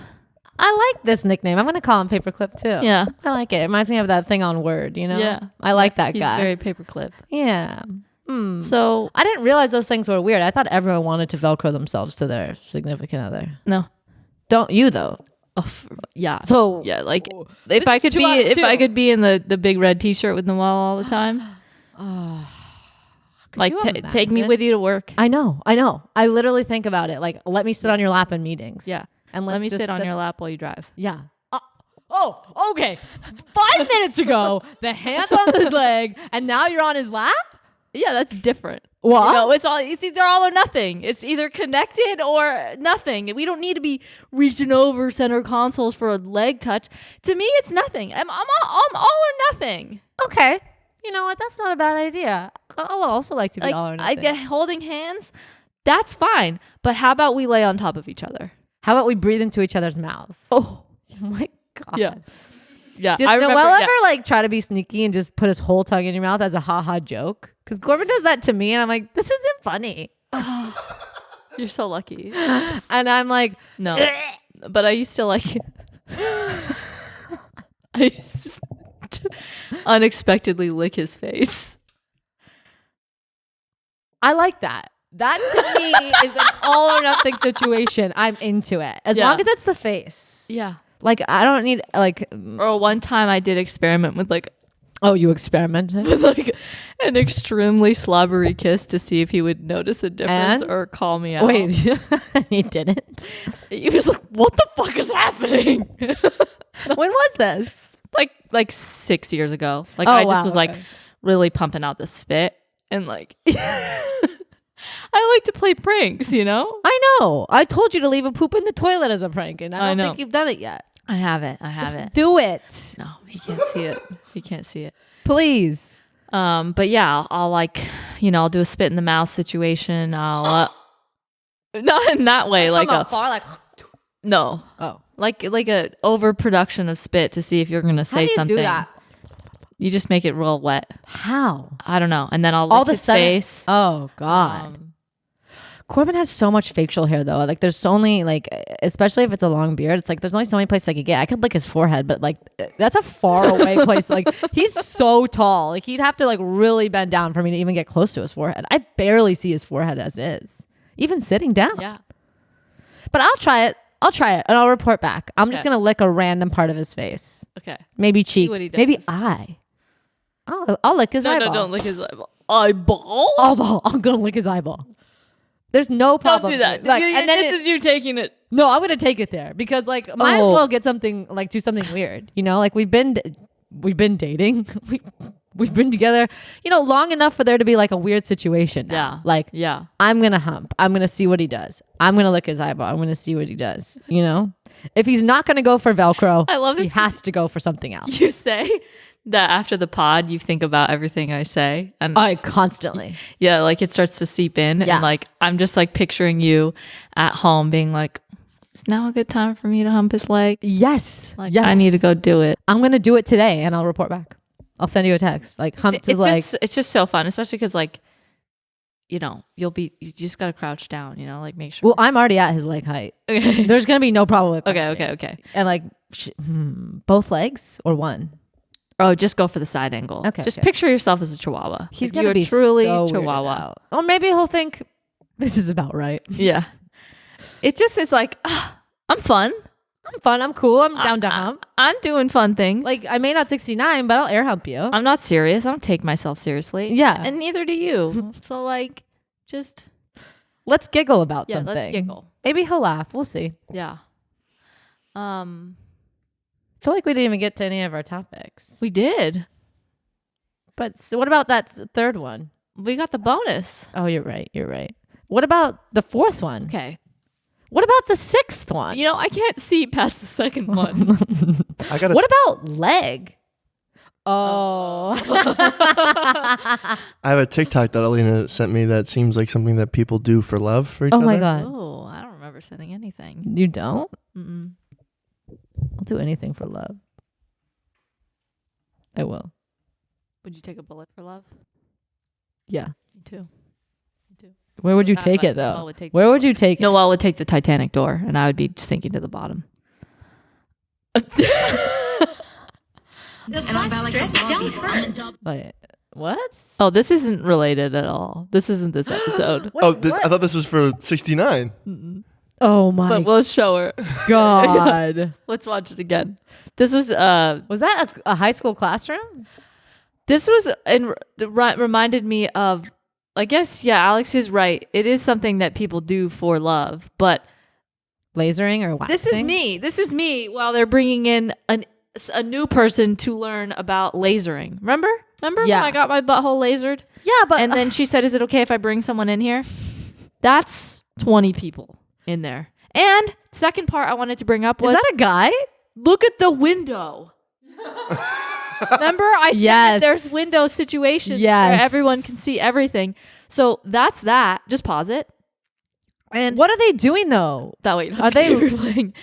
I like this nickname. I'm going to call him Paperclip too. Yeah. I like it. It reminds me of that thing on Word, you know? Yeah. I like that He's guy. very paperclip. Yeah. So I didn't realize those things were weird. I thought everyone wanted to Velcro themselves to their significant other. no. Don't you though? Yeah. So Yeah, like if I could be in the big red t-shirt with Noelle all the time. Like you take me imagine? with you to work. I know. I literally think about it. Like, let me sit on your lap in meetings. Yeah. And Let me just sit on your lap while you drive. Yeah. Okay. 5 minutes ago, the hand on the leg, and now you're on his lap? Yeah, that's different. What? No, it's either all or nothing. It's either connected or nothing. We don't need to be reaching over center consoles for a leg touch. To me, it's nothing. I'm all or nothing. Okay. You know what? That's not a bad idea. I'll also like to be all or nothing. Holding hands, that's fine. But how about we lay on top of each other? How about we breathe into each other's mouths? Oh my God. Yeah. Yeah. Did Noel ever like try to be sneaky and just put his whole tongue in your mouth as a ha-ha joke? Because Corbin does that to me and I'm like, this isn't funny. You're so lucky. And I'm like, no. But I used to like I used to unexpectedly lick his face. I like that. That to me is an all or nothing situation. I'm into it. As long as it's the face. Yeah. Like, I don't need like. Or one time I did experiment with like. Oh, you experimented? With like an extremely slobbery kiss to see if he would notice a difference or call me out. Wait, he didn't? He was like, what the fuck is happening? When was this? Like 6 years ago. Like I just was like really pumping out the spit and like I like to play pranks, you know? I know. I told you to leave a poop in the toilet as a prank, and I don't think you've done it yet. I have it. Do it. No, he can't see it. He can't see it. Please. But yeah, I'll like, I'll do a spit in the mouth situation. I'll not in that way, like a far, like no. Oh, like a overproduction of spit to see if you're gonna say something. Do that? You just make it real wet. How? I don't know. And then I'll lick his face. Oh God. Corbin has so much facial hair though. Like there's only like, especially if it's a long beard, it's like there's only so many places I could get. I could lick his forehead, but like that's a far away place. Like he's so tall. Like he'd have to like really bend down for me to even get close to his forehead. I barely see his forehead as is, even sitting down. Yeah. But I'll try it and I'll report back. I'm just gonna lick a random part of his face. Okay. Maybe cheek. See what he does. Maybe eye. I'll lick his eyeball. No, don't lick his eyeball. Eyeball? I'm gonna lick his eyeball. There's no problem. Don't do that. Like, and then this is you taking it. No, I'm gonna take it there because like might as well get something like do something weird. You know, like we've been dating. We've been together, long enough for there to be like a weird situation. Now. Yeah. I'm gonna hump. I'm gonna see what he does. I'm gonna lick his eyeball. I'm gonna see what he does. If he's not gonna go for Velcro, I love he has to go for something else. You say that after the pod, you think about everything I say, and I constantly. Yeah, like it starts to seep in, and like I'm just like picturing you at home being like, "Is now a good time for me to hump his leg?" Yes. Like yes. I need to go do it. I'm gonna do it today, and I'll report back. I'll send you a text. Like hump is like it's just so fun, especially because like, you just gotta crouch down, like make sure. Well, I'm already at his leg height. Okay. There's gonna be no problem with Okay. And like both legs or one. Oh, just go for the side angle. Okay. Just picture yourself as a chihuahua. He's like gonna be truly so chihuahua. Or maybe he'll think this is about right. Yeah. It just is like, I'm fun. I'm fun. I'm cool. I'm down to hump. I'm doing fun things. Like I may not 69, but I'll air hump you. I'm not serious. I don't take myself seriously. Yeah. And neither do you. So like, just let's giggle about something. Yeah, let's giggle. Maybe he'll laugh. We'll see. Yeah. I feel like we didn't even get to any of our topics. We did. But so what about that third one? We got the bonus. Oh, you're right. What about the fourth one? Okay. What about the sixth one? I can't see past the second one. I got. What about leg? Oh. I have a TikTok that Alina sent me that seems like something that people do for love for each Oh other. my God. Oh, I don't remember sending anything. You don't? Mm-mm. I'll do anything for love. I will. Would you take a bullet for love? Yeah. Me too. Where would you Not take but it though? Noel would take Where would you take it? Noel would take the Titanic door, and I would be sinking to the bottom. Wait, what? Oh, this isn't related at all. This isn't this episode. I thought this was for 69. Oh my But we'll show her. God. Let's watch it again. This was Was that a high school classroom? this was reminded me of, I guess, yeah, Alex is right. It is something that people do for love, but Lasering or waxing? This is me while they're bringing in a new person to learn about lasering. Remember Yeah. when I got my butthole lasered? Yeah, but And then she said, is it okay if I bring someone in here? That's 20 people in there. And second part I wanted to bring up was, is that a guy? look at the window. Remember I said Yes. there's window situations Yes. where everyone can see everything. So that's that. Just pause it. And What are they doing though? that way you don't Are have to they- keep replaying.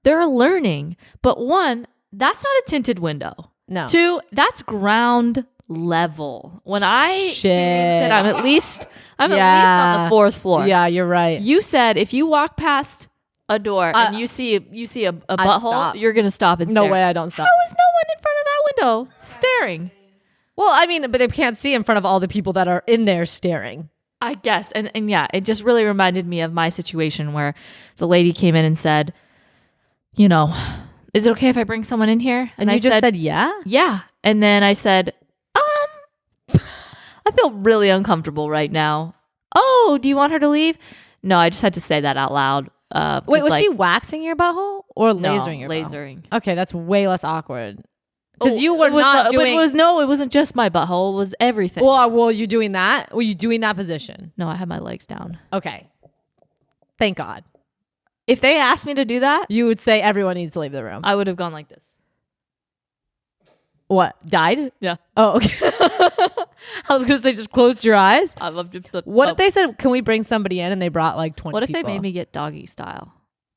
They're learning. But one, that's not a tinted window. No. Two, that's ground level. When I Shit. I'm at least on Yeah. the fourth floor. Yeah, you're right. You said if you walk past a door and you see a butthole, stop. you're gonna stop and No stare. way I don't stop. How is no one in front of that window staring? Well, I mean, but they can't see in front of all the people that are in there staring. I guess. And yeah, it just really reminded me of my situation where the lady came in and said, you know, is it okay if I bring someone in here? And I you just said yeah? yeah. And then I said, I feel really uncomfortable right now. Oh, do you want her to leave? No, I just had to say that out loud. Wait, was she waxing your butthole or no, lasering your butthole? lasering. Okay, that's way less awkward. Because Oh, you were it was not doing... it wasn't just my butthole. It was everything. Well, were you doing that? Were you doing that position? No, I had my legs down. Okay. Thank God. If they asked me to do that, You would say everyone needs to leave the room. I would have gone like this. What? Died? Yeah. Oh, okay. I was going to say just closed your eyes. I love to flip. What if they said, can we bring somebody in and they brought like 20 What if people? they made me get doggy style?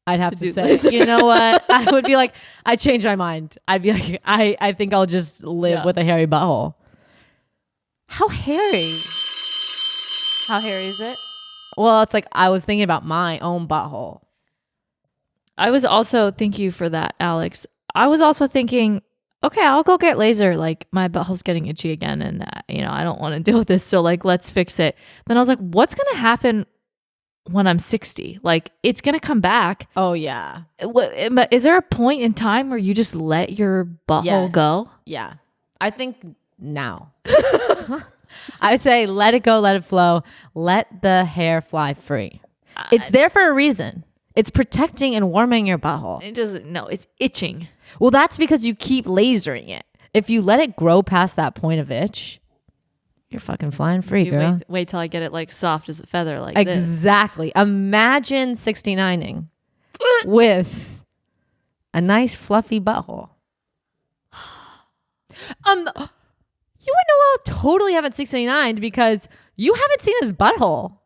I'd have to to do say, laser? you know what? I would be like, I changed my mind. I'd be like, I think I'll just live Yeah. with a hairy butthole. How hairy? How hairy is it? Well, it's like I was thinking about my own butthole. I was also, thank you for that, Alex. I was also thinking, okay, I'll go get laser. Like my butthole's getting itchy again, and I don't want to deal with this. So like, let's fix it. Then I was like, what's gonna happen when I'm 60? Like, it's gonna come back. Oh, yeah. Is there a point in time where you just let your butthole Yes. go? Yeah. I think now. I'd say let it go, let it flow, let the hair fly free. It's there for a reason. It's protecting and warming your butthole. It doesn't. No, it's itching. Well, that's because you keep lasering it. If you let it grow past that point of itch, you're fucking flying free, You girl. wait till I get it like soft as a feather, like this. Exactly. Imagine 69ing with a nice fluffy butthole. You and Noel totally haven't 69'd because you haven't seen his butthole.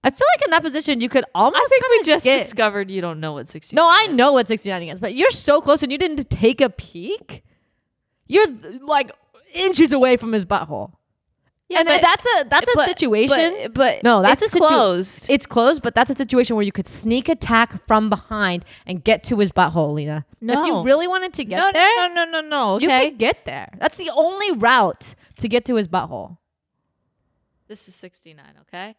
I feel like in that position you could almost. I think we kinda just get- discovered you don't know what 60. No, I know what 69 is, but you're so close and you didn't take a peek. You're like inches away from his butthole. Yeah, and but- that's a situation. But No, that's it's a closed. It's closed, but that's a situation where you could sneak attack from behind and get to his butthole, Lena. No. If you really wanted to get no, there, no. you Okay, could get there. That's the only route to get to his butthole. this is 69. Okay,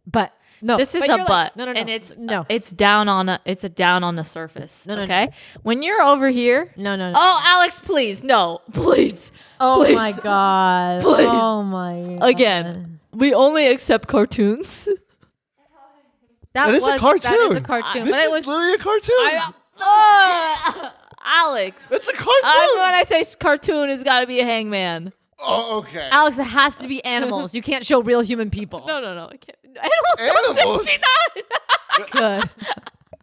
But no, this is but a you're like- butt, no, and it's no, it's down on the surface. No. Okay, when you're over here. no. Oh, Alex, please, no, please. Oh please. my god. Please. Oh my. Again, we only accept cartoons. That is a That is cartoon. a cartoon. This But it is was literally a cartoon. Alex. That's a cartoon. When I say cartoon, it's got to be a hangman. Oh, okay. Alex. It has to be animals. You can't show real human people. No. I can't. Animals. Animals? 69. Good.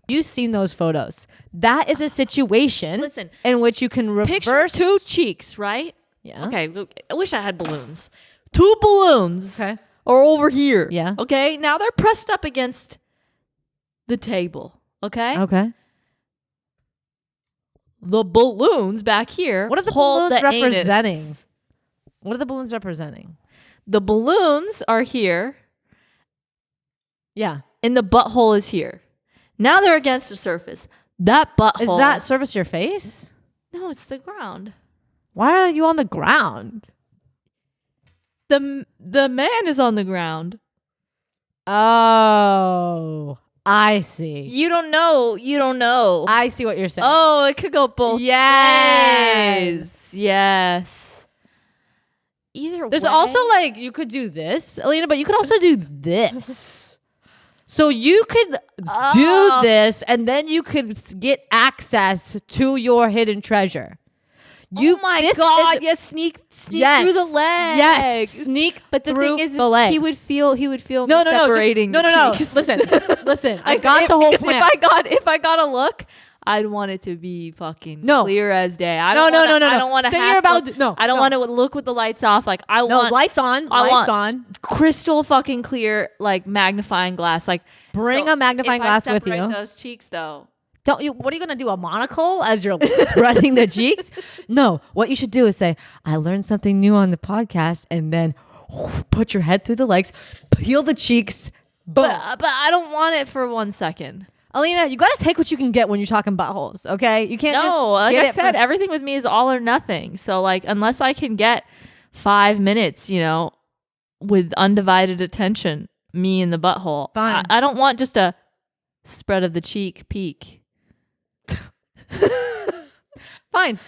You've seen those photos. That is a situation Listen, in which you can reverse picture two cheeks, right? Yeah. Okay, look, I wish I had balloons. Two balloons Okay. are over here. Yeah. Okay, now they're pressed up against the table. Okay? Okay. The balloons back here. What are the hold balloons the representing? anus. What are the balloons representing? The balloons are here, Yeah. and the butthole is here. Now they're against the surface. That butthole. Is that surface your face? No, it's the ground. Why are you on the ground? The man is on the ground. Oh, I see. You don't know. You don't know. I see what you're saying. Oh, it could go both yes. ways. Yes. Either There's way. also like you could do this, Alina, but you could also do this. So you could do this, and then you could get access to your hidden treasure. Oh my God! Yes, sneak yes, through the legs. Yes, sneak. But the thing is, the legs. he would feel no, me separating. no, the cheeks. Listen. I got the whole plan. If I got a look, I'd want it to be fucking No. clear as day. I No. don't want to Say have you're about look, to- no, I don't no. want to look with the lights off. Like I No, want lights on. I Lights want- on. crystal fucking clear, like magnifying glass. Like Bring so a magnifying glass if I with separate you. those cheeks though. Don't you? What are you gonna do? A monocle as you're spreading the cheeks? No. What you should do is say, "I learned something new on the podcast," and then put your head through the legs, peel the cheeks. Boom. But I don't want it for 1 second. Alina, you gotta take what you can get when you're talking buttholes. Okay, you can't. No, just like get I it said, for- everything with me is all or nothing. So like, unless I can get 5 minutes, with undivided attention, me in the butthole. Fine. I don't want just a spread of the cheek peek. Fine.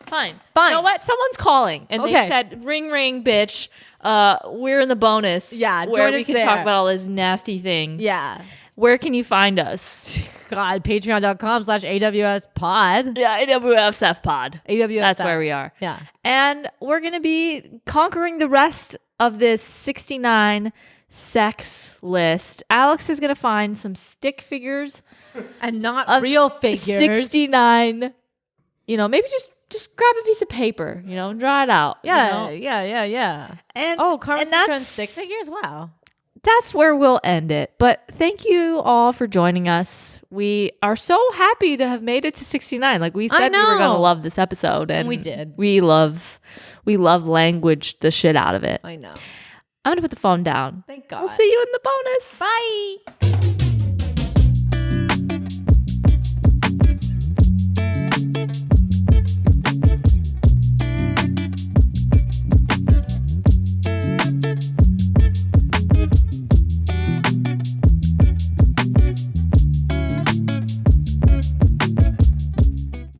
Fine. You know what? Someone's calling, and they Okay. said, "Ring, ring, bitch. We're in the bonus. Yeah, where join we us can there. talk about all these nasty things. Yeah. Where can you find us? God, patreon.com/AWS pod. Yeah, AWSF pod. AWS. That's where we are. Yeah. And we're going to be conquering the rest of this 69 sex list. Alex is going to find some stick figures And not of real figures. 69. Maybe just grab a piece of paper, draw it out. Yeah. And Oh, Carmen and that's- Citron stick figures? Wow. That's where we'll end it. But thank you all for joining us. We are so happy to have made it to 69. Like we said, we were going to know. love this episode, and We did. We love language the shit out of it. I know. I'm going to put the phone down. Thank God. We'll see you in the bonus. Bye.